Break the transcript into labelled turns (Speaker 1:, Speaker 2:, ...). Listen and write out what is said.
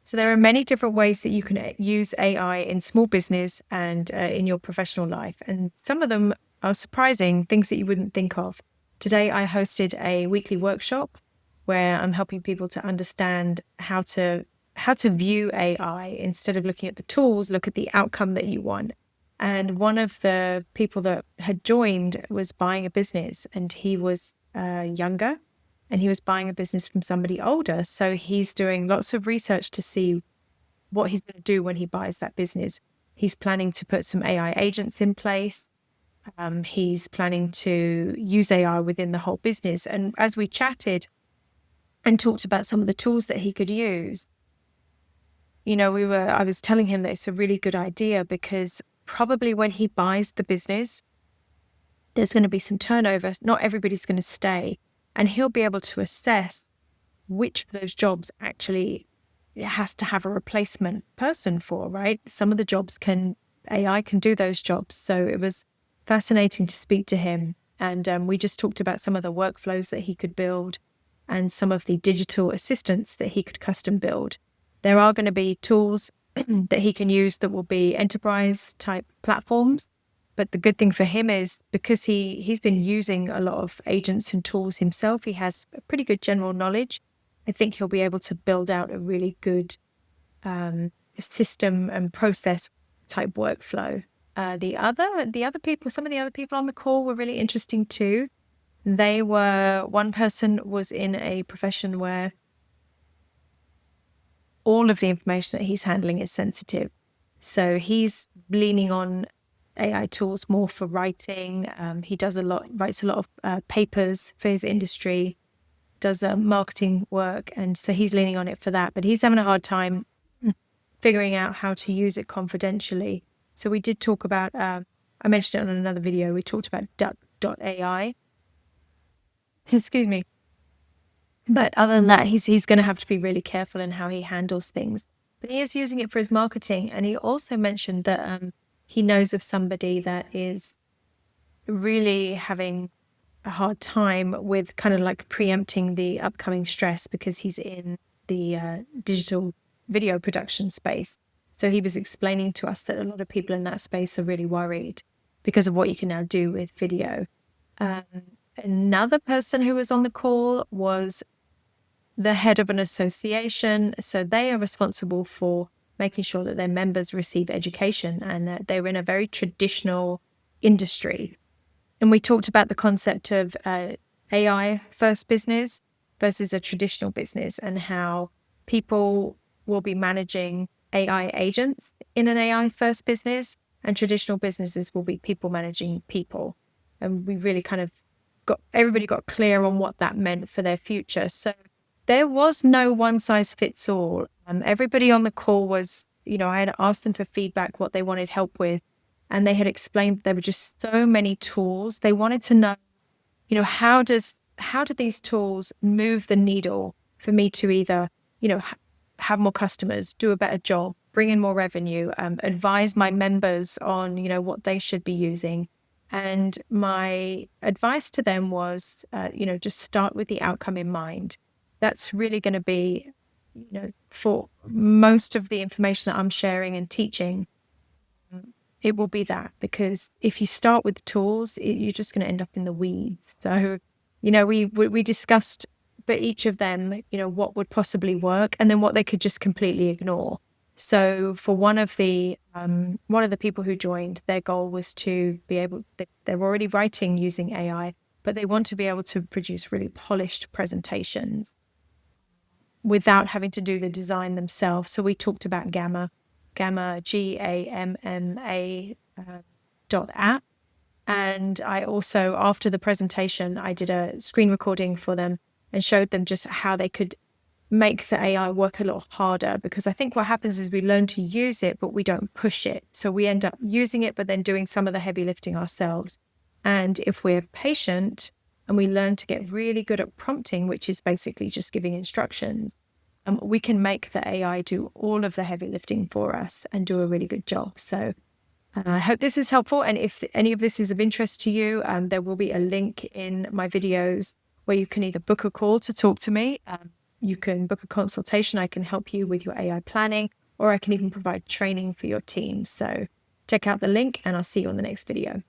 Speaker 1: So there are many different ways that you can use AI in small business and in your professional life. And some of them are surprising, things that you wouldn't think of. Today, I hosted a weekly workshop where I'm helping people to understand how to view AI. Instead of looking at the tools, look at the outcome that you want. And one of the people that had joined was buying a business, and he was younger, and he was buying a business from somebody older. So he's doing lots of research to see what he's going to do when he buys that business. He's planning to put some AI agents in place. He's planning to use AI within the whole business. And as we chatted and talked about some of the tools that he could use, I was telling him that it's a really good idea because probably when he buys the business, there's going to be some turnover. Not everybody's going to stay. And he'll be able to assess which of those jobs actually it has to have a replacement person for, right? Some of the jobs AI can do those jobs. So it was fascinating to speak to him. And we just talked about some of the workflows that he could build and some of the digital assistants that he could custom build. There are going to be tools that he can use that will be enterprise type platforms. But the good thing for him is because he's been using a lot of agents and tools himself, he has a pretty good general knowledge. I think he'll be able to build out a really good system and process type workflow. Some of the other people on the call were really interesting too. One person was in a profession where all of the information that he's handling is sensitive. So he's leaning on AI tools more for writing. He writes a lot of papers for his industry, does marketing work. And so he's leaning on it for that. But he's having a hard time figuring out how to use it confidentially. So we did talk about, I mentioned it on another video, we talked about duck.ai. Excuse me. But other than that, he's going to have to be really careful in how he handles things. But he is using it for his marketing. And he also mentioned that he knows of somebody that is really having a hard time with kind of like preempting the upcoming stress because he's in the digital video production space. So he was explaining to us that a lot of people in that space are really worried because of what you can now do with video. Another person who was on the call was the head of an association. So they are responsible for making sure that their members receive education, and they're in a very traditional industry. And we talked about the concept of AI first business versus a traditional business and how people will be managing AI agents in an AI first business, and traditional businesses will be people managing people. And we really kind of everybody got clear on what that meant for their future. So there was no one size fits all. Everybody on the call was, I had asked them for feedback, what they wanted help with, and they had explained there were just so many tools. They wanted to know, how do these tools move the needle for me to either, have more customers, do a better job, bring in more revenue, advise my members on, what they should be using. And my advice to them was, just start with the outcome in mind. That's really going to be, for most of the information that I'm sharing and teaching, it will be that, because if you start with tools, you're just going to end up in the weeds. So, we discussed for each of them, what would possibly work and then what they could just completely ignore. So for one of the people who joined, their goal was to be able, they're already writing using AI, but they want to be able to produce really polished presentations without having to do the design themselves. So we talked about Gamma, GAMMA .app. And I also, after the presentation, I did a screen recording for them and showed them just how they could make the AI work a little harder, because I think what happens is we learn to use it, but we don't push it. So we end up using it, but then doing some of the heavy lifting ourselves. And if we're patient and we learn to get really good at prompting, which is basically just giving instructions, we can make the AI do all of the heavy lifting for us and do a really good job. So I hope this is helpful. And if any of this is of interest to you, there will be a link in my videos where you can either book a call to talk to me, you can book a consultation. I can help you with your AI planning, or I can even provide training for your team. So check out the link and I'll see you on the next video.